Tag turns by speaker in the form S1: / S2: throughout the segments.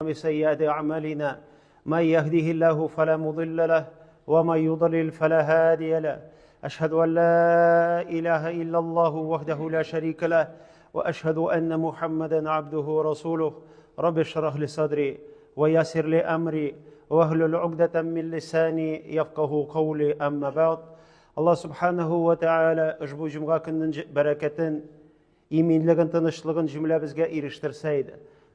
S1: من سيئات أعمالنا من يهده الله فلا مضل له ومن يضلل فلا هادي له أشهد أن لا إله إلا الله وحده لا شريك له وأشهد أن محمدا عبده ورسوله رب اشرح لي صدري ويسر لي أمري واحلل عقدة من لساني يفقه قولي أما بعد الله سبحانه وتعالى ushbu jum'a kunning barakatin, iminligin, tinchligin jumla bizga erishtirsaydi.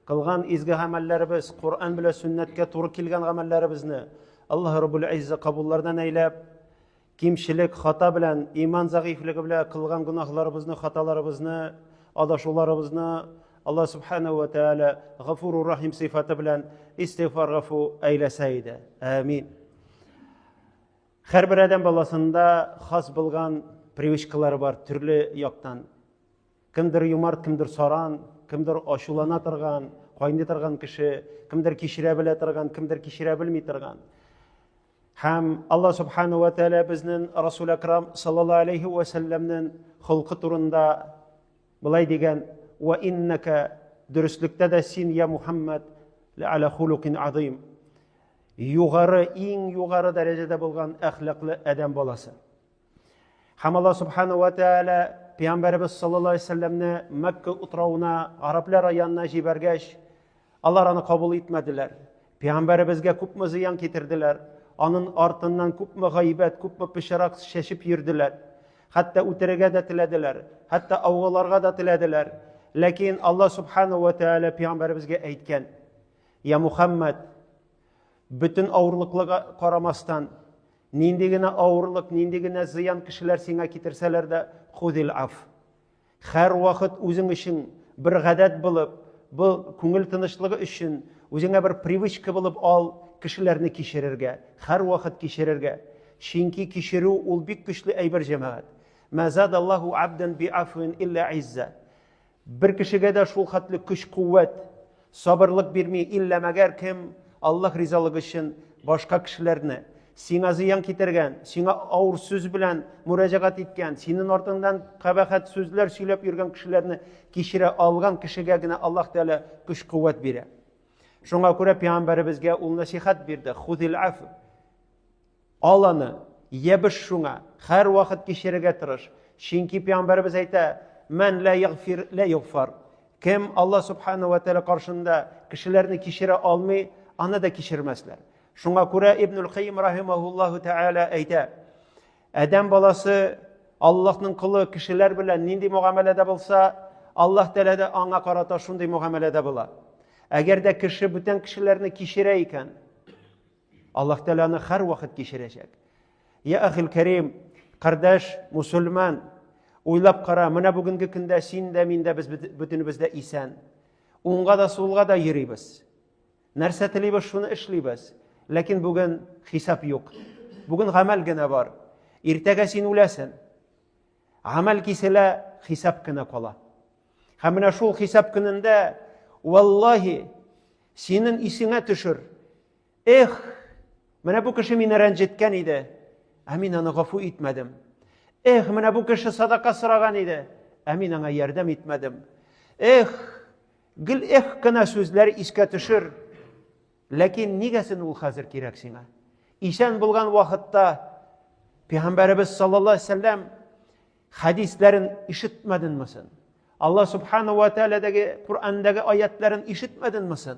S1: Qilgan izgi amallarimiz, Qur'on bilan sunnatga to'g'ri kelgan amallarimizni Alloh Rabbul Izza qabullardan aylab, kimchilik, xato bilan, iymon zaifligi bilan qilgan gunohlarimizni, xatolarimizni, adashuvlarimizni Allah subhanahu wa ta'ala G'afurur Rahim sifati bilan istig'forga aylasaydi. Amin. Har bir odam bolasida xos bo'lgan привычкалары бар, turli yoqdan. Kimdir yumart, kimdir soran, kimdir ashulana turgan, qo'yni turgan kishi, kimdir kishira bila turgan, kimdir kishira bilmay turgan. Ham Allah subhanahu wa ta'ala bizning Rasul akram sallallohu alayhi va sallamning xulqi turunda bulay degan: "Va innaka durustlikda da sen ya Muhammad la ala xuluqin azim." Yuqori, eng yuqori darajada bo'lgan axloqli odam bolasi. Ham Allah subhanahu wa ta'ala Peygamberimiz sallallohu alayhi vasallamni Makka o'trovuna arablar ayonına jibargach, Alloh uni qabul etmadilar. Peygamberimizga ko'pmi ziyon keltirdilar. Onun ortidan ko'pmi g'aybat, ko'pmi pishiroq shashib yurdilar. Hatta o'tiriga da tiladilar, hatta avg'alarga da tiladilar. Lekin Allah subhanahu wa ta'ala Peygamberimizga aytgan: "Ya Muhammad, bütün ağırlıklara qaramasdan, nindigina ağırlık, nindigina ziyan kishilar senga ketirsalar da xudil af. Har vaqt o'zing uchun bir g'adat bo'lib, bu ko'ngil tinchligi uchun o'zingga bir привычка bo'lib ol, kishilarni kechirishga, har vaqt kechirishga. Chunki kechiruv ul bek kuchli aybar jamoat. Ma zadallohu abdan bi afwin illa izza. Bir kishiga da shul xatli kuch-quvvat, sabrlik bermay illa magar kim Allah rizaligi uchun boshqa kishilarni senga ziyon keltirgan, senga og'ir so'z bilan murojaat etgan, sening ortingdan qabahat so'zlar so'ylab yurgan kishilarni kechira olgan kishigagina Alloh taolo kuch-quvvat beradi. Shunga ko'ra payg'ambarimizga ul nasihat berdi: "Xudil af." Olani, yebish shunga, har vaqt kechiraga tirish. Chunki payg'ambarimiz aytadi: "Man la yaghfir la yughfar." Kim Alloh subhanahu va taolo qarshida kishilarni kechira olmay, ana da kechirmaslar. Shunga ko'ra Ibnul Qayyim rahimahullohu taala aytadi: "Adam bolasi Allohning quli kishilar bilan nindi muomalada bo'lsa, Alloh taolo da anga qarata shunday muomalada bo'ladi. Agarda kishi butun kishilarni kechira ekan, Alloh taoloni har vaqt kechirajak." Ya axil karim, qardosh musulmon, o'ylab qara, mana bugungi kunda senda, menda, biz butunimizda eson. O'ngga da so'lga da yuribmiz. Narsa tilaymiz, shuni ishlaymiz. Lekin bugun hisob yo'q. Bugun amalgina bor. Ertaga sen o'lasan. Amal kesila hisobgina qoladi. Ha mana shu hisob kunida vallahi sening isingga tushur: mana bu kishi meni ranjitgan edi, men uni g'afu etmadim. Mana bu kishi sadaqa so'ragan edi, men unga yordam etmadim. Gil so'zlar esga tushur. Lekin negasin ul hozir kerak senga? Ison bo'lgan vaqtda Payg'ambarimiz sallallohu alayhi vasallam hadislarini eshitmadingmi sen? Allah subhanahu va taoladagi Qur'ondagi oyatlarini eshitmadingmi sen?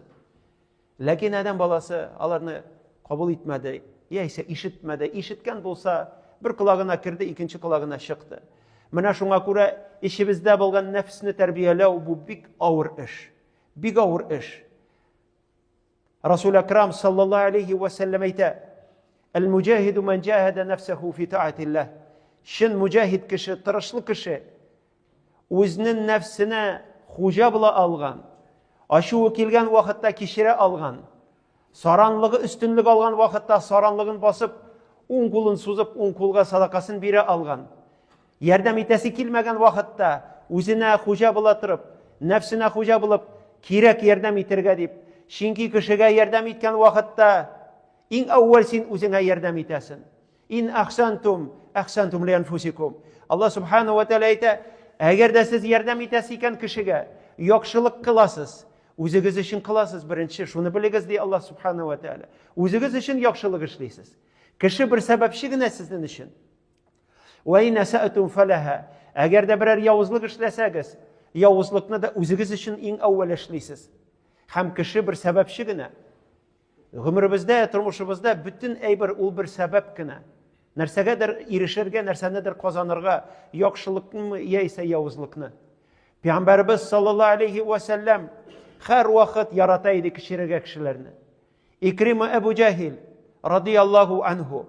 S1: Lekin odam bolasi ularni qabul etmadi, yoki eshitmadi. Eshitgan bo'lsa, bir qulog'iga kirdi, ikkinchi qulog'iga chiqdi. Mana shunga ko'ra ishimizda bo'lgan nafsni tarbiyalash bu big og'ir ish. Big og'ir ish. Rasul akram sallallohu alayhi va sallam aytadi: "Al-mujahidu man jahada nafsahu fi ta'atillah." Shin mujahid kishi, tirishli kishi, o'zining nafsini xo'ja bila olgan, ashu kelgan vaqtda kishira olgan, soronligi ustunlik olgan vaqtda soronligini bosib, o'ng qo'lini so'zib, o'ng qo'lga sadaqasini bera olgan. Yordam etasi kelmagan vaqtda o'zini xo'ja bila turib, nafsini xo'ja bo'lib, kerak yordam etirga deb, chunki kishiga yordam etgan vaqtda eng avval sen o'zingga yordam etasan. In ahsantum li anfusikum. Allah subhanahu va taolo aytadi: agarda siz yordam etasiz ekan kishiga, yaxshilik qilasiz, Үзегез өчен кыласыз беренче, шуны белегез ди Аллаһ Субхана ва Тааля. Үзегез өчен яхшылык эшлисез. Кеше бер сәбәпче генә сезнең өчен. Ва ин асатум фалаха. Әгәр дә берәр явызлык эшләсәгез, явызлыкны да үзегез өчен иң әүвәл эшлисез. Һәм кеше бер сәбәпче генә. Гомеребездә, тормышыбызда бүтән әйбер ул бер сәбәп кенә. Нәрсәгәдер ирешергә, нәрсәнедер казанырга, яхшылыкны яисә явызлыкны. Пәйгамбәрбез саллаллаһу алейхи ва саллям һәр вакыт ярата иде кешерергә кешеләрне. Икрима Абу Джахил радиллаһу анху.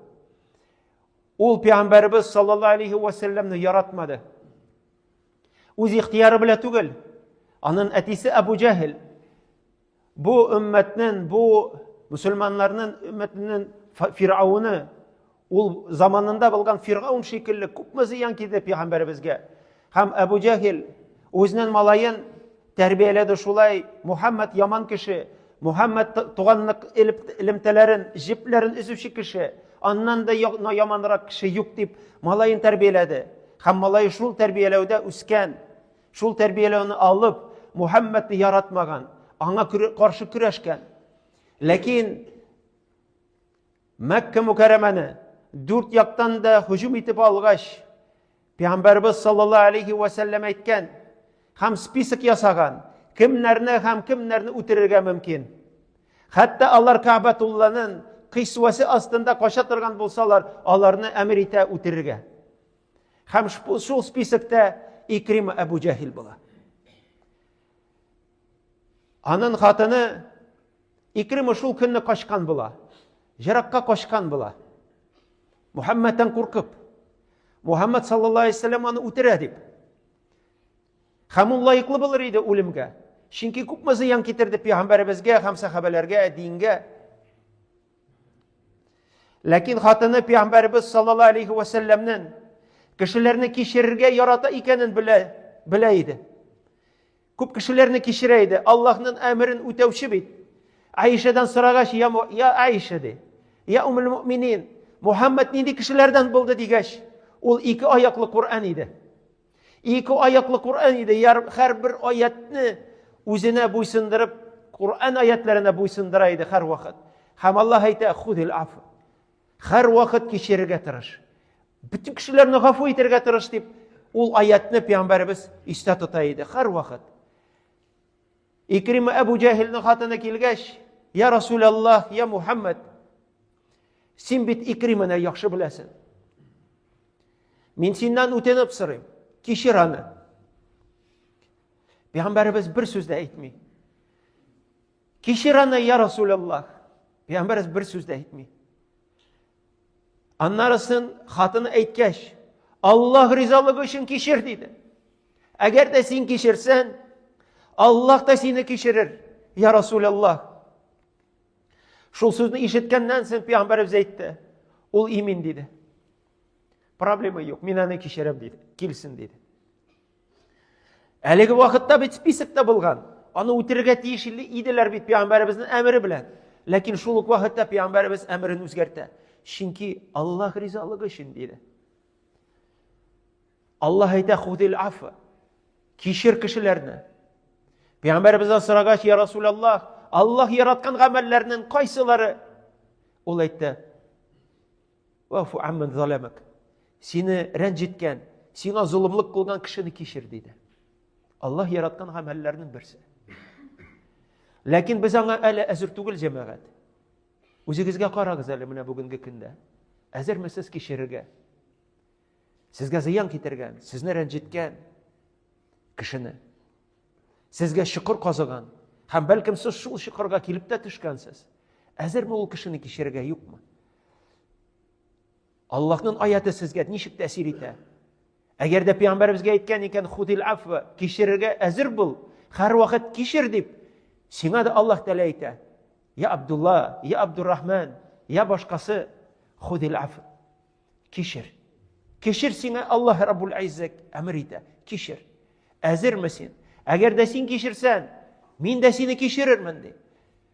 S1: Ул Пәйгамбәрбез саллаллаһу алейхи ва саллямны яратмады. Үз ихтияры белән түгел. Аның әтисе Абу Джахил бу өммәтнең, бу мусульманларның өммәтенең Фирауны, ул заманында булган Фиргаун шикелле күпме зыян килде Пәйгамбәрбезгә. Һәм Абу Джахил үзенең малайын тәрбияләде шулай. Мухаммад яман кеше, Мухаммад туганлык элемтәләрен, җипләрен үзүче кеше, аннан да яманрак кеше юк дип малайын тәрбияләде. Һәм малай шул тәрбияләүдә үскән, шул тәрбияләүне алып, Мухаммадны яратмаган, аңа каршы көрәшкән. Ләкин Мәккә мукарраманы дүрт яктан да һөҗүм итеп алгач, Пәйгамбәрбез саллаллаһу алейхи ва саллям әйткән, һәм список ясаган, кемнәрне һәм кемнәрне үтерергә мөмкин. Хәтта алар Кәбәтулланың кыйсвасы астында кача торган булсалар, аларны әмер итә үтерергә. Һәм шул списокта Икрима Абу Джахил була. Аның хатыны Икрима шул көнне качкан була. Жиракка качкан була. Мухаммадтан куркып. Мухаммад саллаллаһу алейхи ва саллям аны үтерә дип. Һәм ул лайыклы булыр иде үлемгә. Чөнки күпме зыян китерде Пәйгамбәрбезгә һәм сахабаларга, дингә. Ләкин хатыны Пәйгамбәрбез саллаллаһу алейхи ва саллямның кешеләрне кичерергә ярата икәнен белә иде. Күп кешеләрне кичерә иде. Аллаһның әмерен үтәүче бит. Айшадан сорагач, я Айша ди. Я уммул муъминин. Мухаммад нинди кешеләрдән булды дигәч, ул ике аяклы Кур'ан иде. Ике аяклы Кур'ан иде. Һәр бер аятны үзенә буйсындырып, Кур'ан аятларына буйсындыра иде һәр вакыт. Һәм Аллаһ әйтә: "Худил аф." Һәр вакыт кичерергә тырыш. Бүтән кешеләрне гафу итәргә тырыш дип, ул аятны Пәйгамбәрбез истә тота иде һәр вакыт. Икрима Абу Джахилның хатына килгәч, "Я Расулаллаһ, я Мухаммад, син бит Икриманы яхшы беләсең. Мин синнән үтенеп сорыйм, кичер аны." Пәйгамбәрбез бер сүз дә әйтми. "Кичер аны, я Расулаллаһ." Пәйгамбәрбез бер сүз дә әйтми. Аннарысын хатыны әйткәч, "Аллаһ ризалыгы өчен кичер" диде. "Әгәр дә син кичерсәң, Аллаһ та сине кичерер, я Расулаллаһ." Шул сүзне ишеткәннән соң Пәйгамбәрбез әйтте, ул имин диде. Проблема юк, мин аны кичерәм диде, килсен диде. Әлеге вакытта бит списокта булган. Аны үтерергә тиешле иделәр бит Пәйгамбәрбезнең әмере белән. Ләкин шул ук вакытта Пәйгамбәрбез әмерен үзгәртә. Чөнки Аллаһ ризалыгы өчен диде. Аллаһ әйтә: "Худил аф." Кичер кешеләрне. Пәйгамбәрбездән сорагач, "Я Расулаллаһ, Аллаһ яраткан гамәлләрнең кайсылары?" Ул әйтте: "Вафу амман заламак." Сине рәнҗиткән, сиңа зулымлык кылган кешене кичер диде. Аллаһ яраткан гамәлләрнең берсе. Ләкин без аңа әле әзер түгел, җәмәгать. Үзегезгә карагыз әле менә бүгенге көндә. Әзермесез кичерергә? Сезгә зыян китергән, сезне рәнҗиткән кешене, сезгә шөкр казыган, һәм бәлкем сез шул шөкргә килеп тә төшкәнсез. Әзерме ул кешене кичерергә, юкмы? Аллаһның аяты сезгә ничек тәэсир итә? Әгәр дә Пәйгамбәрбезгә әйткән икән: "Худил афва", кичерергә әзер бул, һәр вакыт кичер дип, сиңа да Аллаһ тәлә итә: "Я Абдулла, я Абдуррахман, я башкасы, худил аф." Кичер. Кичер, сиңа Аллаһ Раббул Иззат әмер итә. Кичер. Әзерме син? Әгәр дә син кичерсәң, мин дә сине кичерермен ди.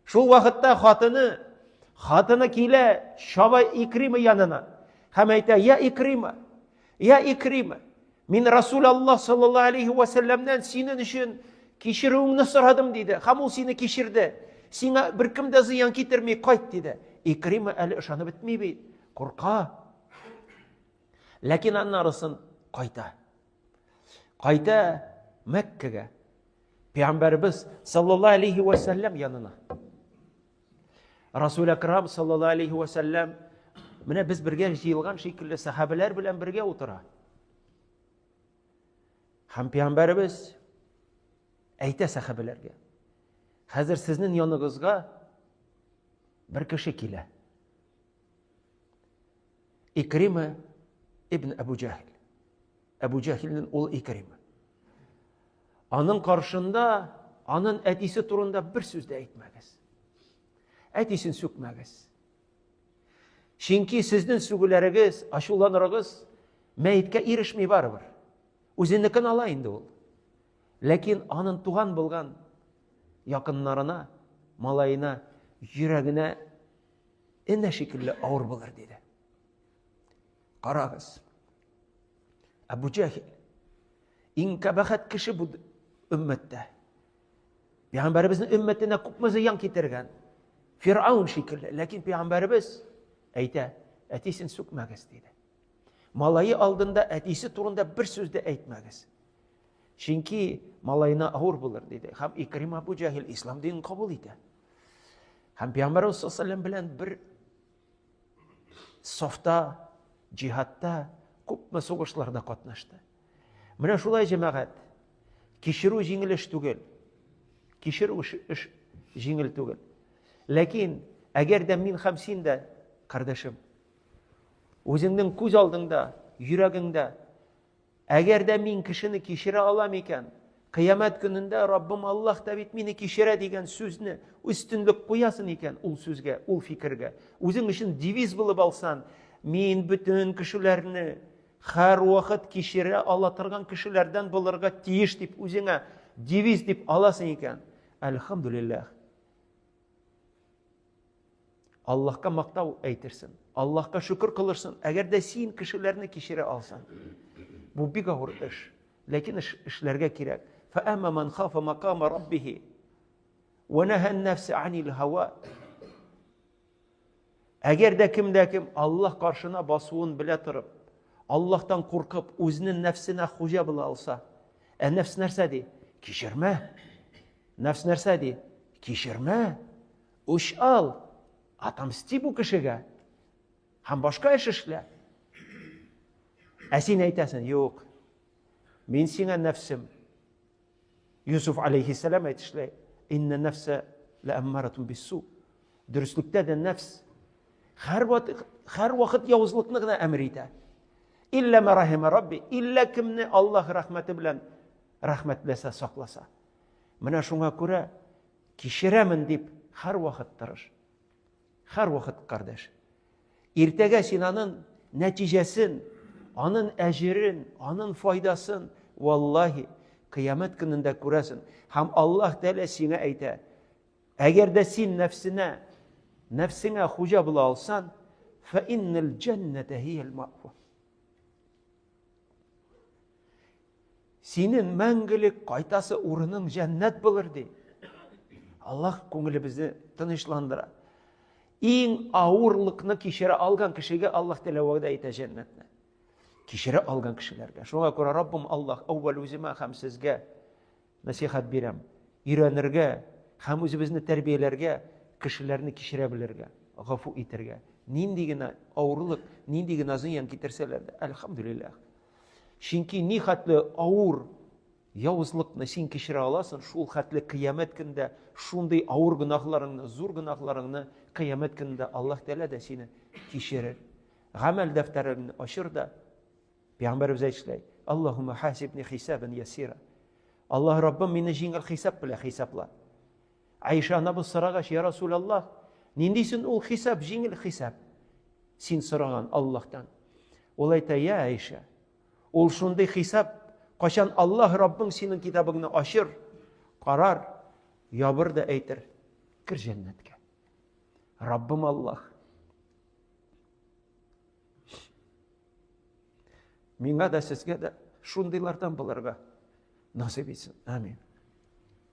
S1: Шул вакытта хатыны килә шаба Икрима янына. Һәм әйтә: "Я Икрима, я Икрима, мин Расулаллаһ саллаллаһу алейхи ва саллямнан синең өчен Кешіруіңні сұрадым дейді. Хам ул сені кешірді. Сиңа бір кімді зиян кетірмей қайт дейді. Икрима әлі ышаны бітмей бейді. Қорқа. Ләкин аннарысын қайта. Қайта Мәккеге. Пeygamberimiz sallallahu aleyhi ve sellem yanına. Resul-i Ekrem sallallahu aleyhi ve sellem mine biz birge jiyilgan şekilde sahabeler bilen birge otura. Hem Peygamberimiz ayta sahabelerge. Hazır siznin yanınızga bir kişi kile. İkrime ibn Ebu Cahil. Ebu Cahil'in oğlu İkrime. Anın karşında, anın etisi turunda bir söz de etməgiz. Etisin sökməgiz. Çünki sizin sögüləriniz, aşulanırınız meyitke erişmey barıbır. Özünlükün alayındı ol. Lakin anın tuğan bulgan yakınlarına, malayına, yüreğine enne şekilde ağır bulur dedi. Qarağız. Ebu Cahil inkabahat kişi bu ümmette. Peygamberimizin ümmetine kupmazı yan getirgen. Firavun şekilde. Lakin Peygamberimiz ayta, etisin sökməgiz dedi. Malayı aldığında etisi turunda bir söz de etməgiz. Çünki malayına ağır bulur dedi. Hem İkrim Ebu Cahil İslam dinini kabul edi. Hem Peygamberimiz sallallahu aleyhi ve sellem bilen bir safta, cihatta, kupma soğuşlarda katnaştı. Mine şulay cemaat, kişiru jingil iş tugel. Kişiru iş jingil tugel. Lakin eğer de min 50 de kardeşim, özünden көз aldığında, yüreğinde, eğer de min kişini kişire alam iken, kıyamet gününde Rabbim Allah da bit meni kişire degen sözünü üstünlük koyasın iken, ul sözge, ul fikirge, özün için deviz bulup alsan, min bütün kişilerini her vakit kişire alatırgan kişilerden bulurga tiyiş deyip, özüne deviz deyip alasın iken, elhamdülillah. Allah'a maqtav aytırsan, Allah'a şükür kılırsın. Eğer de sen kişilerini kişire alsan. Bu bir ağır iş. Lakin işlerge kirek. فَأَمَّا مَنْ خَافَ مَقَامَ رَبِّهِ وَنَهَى النَّفْسِ عَنِ الْهَوَى. Eğer de kim Allah karşına basуын bile тұрып, Allah'tan korkup özünün nefsine hoca bile alsa, nefs nerse de? Kişirme. Nefs nerse de? Kişirme. Uş al. Atamsti bu kişiге. Hem başka iş işle. Sen aytasın, yok. Men sana nefsim. Yusuf aleyhisselam aytışlay. İnne nefse leemmaratun bis-su. Dürüstlükte de nefs her vakit yavuzlukni gina emriydi. İlla ma rahime Rabbi. İlla kimni Allah rahmeti bilen rahmetlese, saklasa. Mine şuna göre kişiremin deyip her vakit tırış. Her vakit kardeş. Ertege sinanın neticesin, anın ecrin, anın faydasın, vallahi kıyamet gününde göresin. Hem Allah Teala sana ayta, eğer de sen nefsine hoca bula alsan, فَاِنَّ الْجَنَّةَ هِيَ الْمَأْوَى. Senin мәңгілік kaytası uğrunun cennet bulurdu. Allah көңілімізді tınışlandıra. En ağırlıkını kişire algan kişiye Allah Teala vada ayta cennetine. Kişire algan kişilerge. Şuna göre Rabbim Allah evvel özüme hem sizge nasihat berem. İranırge hem özümüzni terbiyelerge kişilerini kişire bilirge. Gafu itirge. Nindigine ağırlık, nindigine ziyan getirseler de elhamdülillah. Çünkü ni hatlı ağır yavuzlukni sen kişire alasın, şul hatlı kıyamet günde şunday ağır günahlarını, zor günahlarını kıyamet günde Allah Teala da seni kişirir. Amel defterini açır da Peygamberimiz aytışlay. Allahümme hasibni hisaben yasira. Allah Rabbim meni jingil hisab bile hisapla. Ayşe anamız sıragaş ya Resulallah. Nindeysin ol hisab, jingil hisab. Sen sıragan Allah'tan. Ol ayta ya Ayşe. Ol şunday hisab. Qaşan Allah Rabbim senin kitabını açır. Qarar. Yabır da aytır. Kir cennetke. Rabbim Allah. Minga da sizge de şundaylardan bularga nasip etsin. Amin.